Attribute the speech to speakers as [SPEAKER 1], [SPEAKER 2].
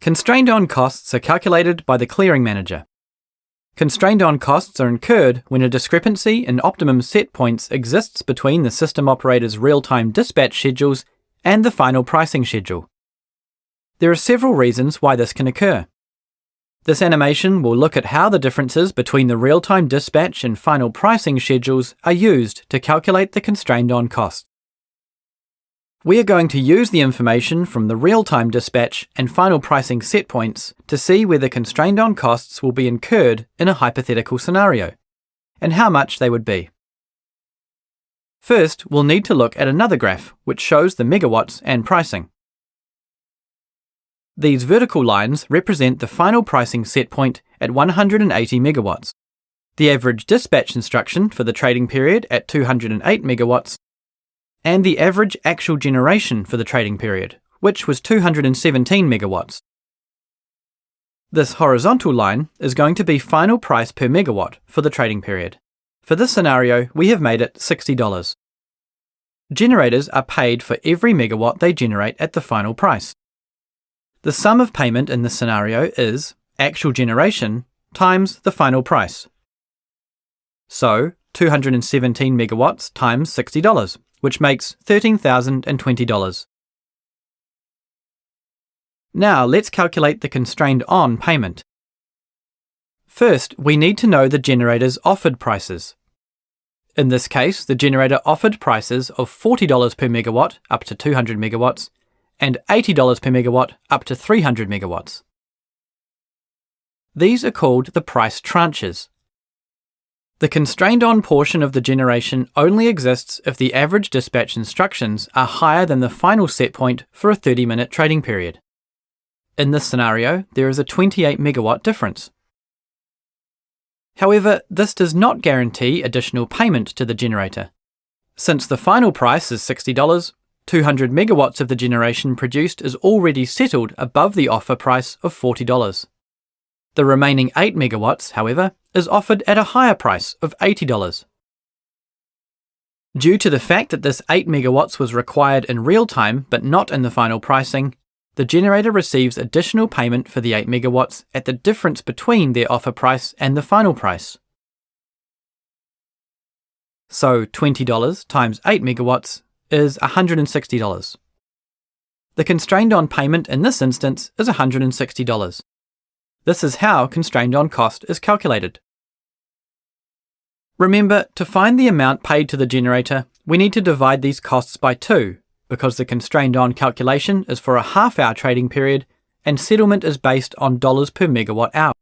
[SPEAKER 1] Constrained on costs are calculated by the clearing manager. Constrained on costs are incurred when a discrepancy in optimum set points exists between the system operator's real-time dispatch schedules and the final pricing schedule. There are several reasons why this can occur. This animation will look at how the differences between the real-time dispatch and final pricing schedules are used to calculate the constrained on cost. We are going to use the information from the real-time dispatch and final pricing set points to see whether constrained on costs will be incurred in a hypothetical scenario, and how much they would be. First, we'll need to look at another graph which shows the megawatts and pricing. These vertical lines represent the final pricing set point at 180 megawatts, the average dispatch instruction for the trading period at 208 megawatts, and the average actual generation for the trading period, which was 217 megawatts. This horizontal line is going to be final price per megawatt for the trading period. For this scenario, we have made it $60. Generators are paid for every megawatt they generate at the final price. The sum of payment in this scenario is actual generation times the final price. So, 217 megawatts times $60, which makes $13,020. Now let's calculate the constrained on payment. First, we need to know the generator's offered prices. In this case, the generator offered prices of $40 per megawatt up to 200 megawatts and $80 per megawatt up to 300 megawatts. These are called the price tranches. The constrained on portion of the generation only exists if the average dispatch instructions are higher than the final set point for a 30-minute trading period. In this scenario, there is a 28 megawatt difference. However, this does not guarantee additional payment to the generator. Since the final price is $60, 200 megawatts of the generation produced is already settled above the offer price of $40. The remaining 8 megawatts, however, is offered at a higher price of $80. Due to the fact that this 8 megawatts was required in real time but not in the final pricing, the generator receives additional payment for the 8 megawatts at the difference between their offer price and the final price. So $20 times 8 megawatts is $160. The constrained on payment in this instance is $160. This is how constrained on cost is calculated. Remember, to find the amount paid to the generator, we need to divide these costs by 2, because the constrained on calculation is for a half-hour trading period and settlement is based on dollars per megawatt hour.